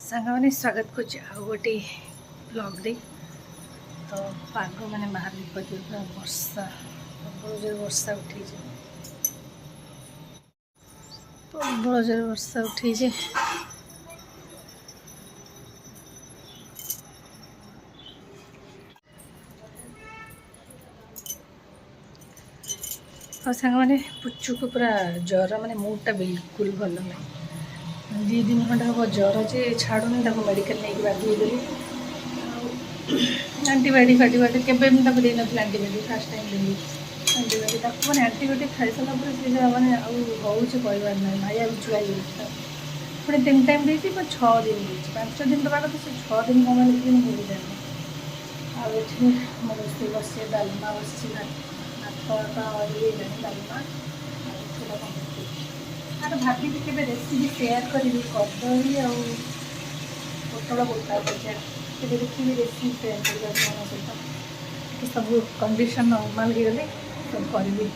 सांग स्वागत कर गोटे ब्लॉग दे तो पाग मैंने बाहर पूरा वर्षा प्रबल जोर वर्षा उठी प्रबल जोर वर्षा उठी और सांग मैंने पुचू को पूरा ज्वर माने मूडटा बिल्कुल भल नहीं 2 दिन खंडे हम ज्वर जे छाड़ूनी मेडिकल नहीं बाध्य आंटीबायोटिक फाटीबायोटिक के देती आंटीबायोटिक फास्ट टाइम देली आंटीबायोटिक मैंने आंटीबायोटिक खाई सारा से मैंने हूँ कहबार ना भाइया बिछुड़ा पुणे 3 टाइम देती 6 दिन देती 5 दिन दवा कथा से 6 दिन कम लेकिन भूल जाए आगे मोर रोसे बस डालमा बस भात ये डालमा तो भाभी के रेसिपी शेयर करी कदली और पोटल गोटा भजा देखिए रेसिपी शेयर कर सहित सब कंडीशन नॉर्मल हो गले सब करी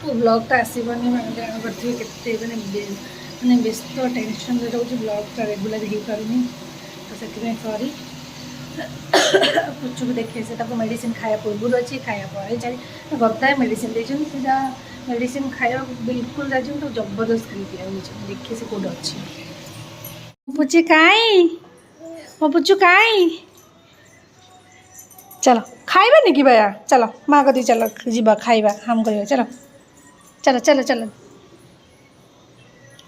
तो ब्लॉगटा आसबनी मैंने जानते के मैंने व्यस्त टेंशन रोज ब्लॉगटा रेगुलर हो पारनी तो से सॉरी पुचू को देखे से मेडिसिन खाया पूर्व अच्छी खाया पर चाहे गताए मेडिसिन देती मेडिसिन खाया बिल्कुल राजी तो जबरदस्त खाली पिया देखिए से कौट अच्छी पुची काई मो पुचू काई चलो खाइबा नहीं कि भैया चलो माँ कदी चलो जीवा खाइबा हम कर चलो चलो चलो चलो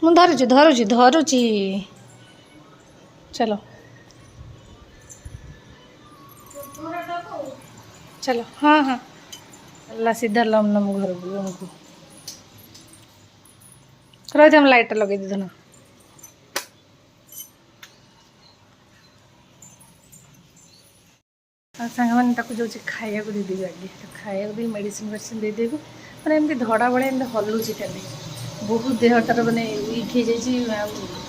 मुझे धरुची धरुची धरुची चलो चलो हाँ हाँ अल्लाह सीधा लम लम घर को रही हम लाइट लगे दी ना सांग मैंने जो खाया देदेवी आगे खाया दे मेडिसिन मेडिसिन देदेवी मैंने एमती धड़ा बड़े एमती हलुची खाली बहुत देह तार मैंने वीक हो जाए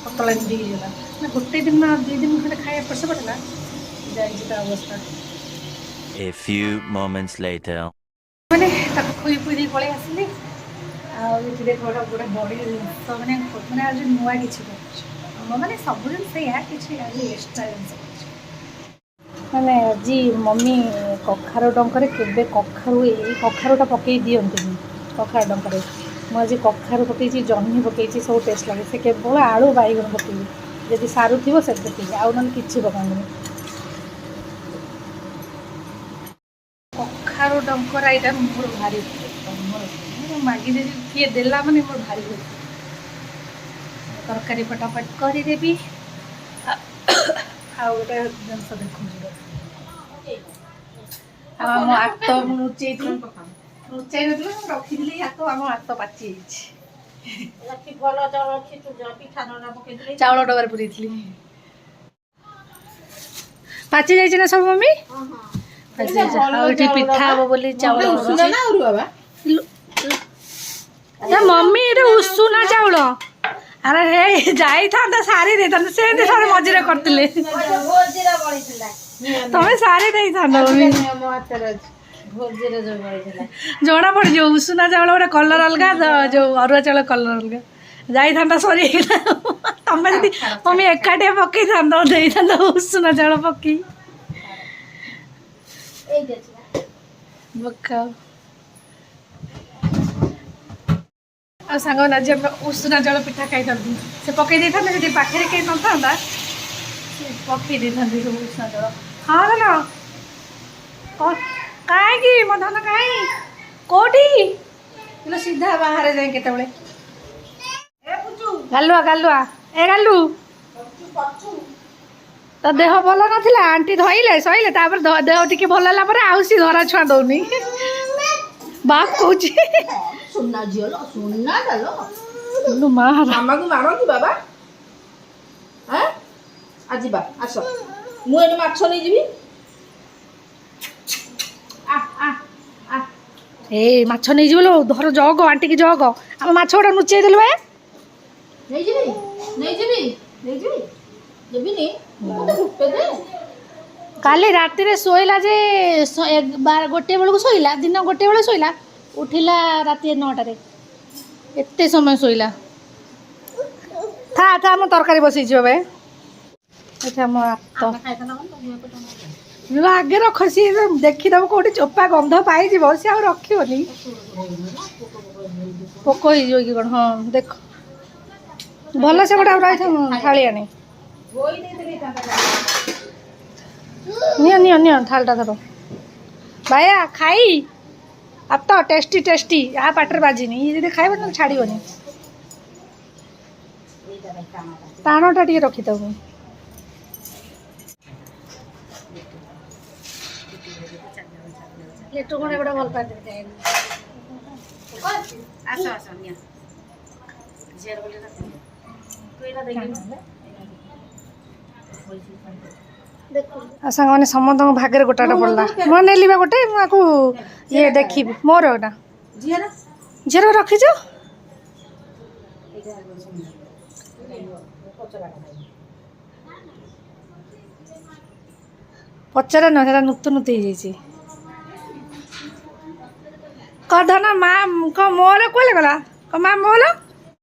पतला एमती होगा मैं गोटे दिन 2 दिन खंडे खाया पड़ पड़ा जाए अवस्था A few moments later. मैंने खुई पुई पलि आसली आगे थोड़ा गोटे बड़ी जिन मैंने मैंने आज नुआ कि मैंने सब जिन आज एक्सट्रा जिन मैंने आज मम्मी कखार डंकर के कखारुटा पकई दिखती कखार डंकर मुझे कखार पकई जह्नी पकई सब टेस्ट लगे से केवल आलू बैगन पकई जदि सारू थी से आउ ना कि पकानी कखार डंकर यहाँ मोर भारी मोर मागी किए देला माने मोर भारी तरकारी फटाफट करदेवी आउ गोटे जिनस देखो आम हाथ लुचे लुचाई नी रखी हाथ आम हाथ पाची चाउल डबार पूरी पाची जाइए ना सब मम्मी पिठा हम बोली चाउल मम्मी ये उषुना चाउल अरे हे जाई था सारी दे से मझे करते तमें सारी दे जना पड़ जो उषुना चाउल गोटे कलर अलग जो अरुआ चाउल कलर अलग जाई सरी तमें जब मम्मी एकाठिया पकई था उषुना चाउल पकई सांग आज उषुना चाउल पिठा खाई से पकई दे था पाखे कहीं न था पकई दे सब उषुना चाउल हाँ ना कहीं मो धन कहीं कौटी सीधा बाहर जाए केतबले गालुआ गालुआ ए गालु तो देह भल ना आंटी धोइले सैले देह टी भल है आउ सी धरा छुआ दौनी बाप कौच मामा को मार कि बाबा आज आस मुझे माछ नहीं जीवी ए माछ नहीं जीवलो धर जग आंटी की जग आम माछ गोटा नुचे देलु ए नहीं जीवी नहीं जीवी नहीं जीवी जीवी काली राति रे सोइला जे 1 बेलू सोइला दिन 1 बेले सोइला उठिला राति 9 एते समय सोइला था था मो तरकारी बसई बे ଏଇଟା ମୋ ହାତ ଆମେ ଖାଇଥାନ୍ତା କଣ ତମେ ଏପଟେ ଆଗେ ରଖ ସିଏ ଦେଖିଦବ କୋଉଠି ଚୋପା ଗନ୍ଧ ପାଇଯିବ ସିଏ ଆଉ ରଖିବନି ପୋକ ହେଇଯିବ କି କଣ ହଁ ଦେଖ ଭଲ ସେ ଗୋଟେ ରହିଥାଉ ଥାଳି ଆଣି ନିଅ ନିଅ ନିଅ ଥାଳିଟା ଧର ବାୟା ଖାଇ ଆତ ଟେଷ୍ଟି ଟେଷ୍ଟି ଆ ପାଟିରେ ବାଜିନି ଇଏ ଯଦି ଖାଇବ ତାହେଲେ ଛାଡ଼ିବନି ଟାଣଟା ଟିକେ ରଖିଥାଉ ଲେଟୁ କଣ ଗୋଟେ ଭଲ ପାଆନ୍ତି ଆସ ଆସ ନିଅ ଝିଅର ବୋଲି ତୁ ଏଇଟା ଦେଖିବୁ ଆଉ ସାଙ୍ଗମାନେ ସମସ୍ତଙ୍କ ଭାଗରେ ଗୋଟାଟା ପଡ଼ିଲା ମୁଁ ନେଲି ବା ଗୋଟେ ମୁଁ ଆକୁ ଇଏ ଦେଖିବି ମୋର ଏଇଟା ଝିଅର ଝିଅର ରଖିଛ ପଚରା ନୁହଁ ସେଟା ନୁତୁ ନୁତୁ ହେଇଯାଇଛି କଧନ ମା କ ମୋର କୁଆଡ଼େ ଗଲା କ ମା ମୋର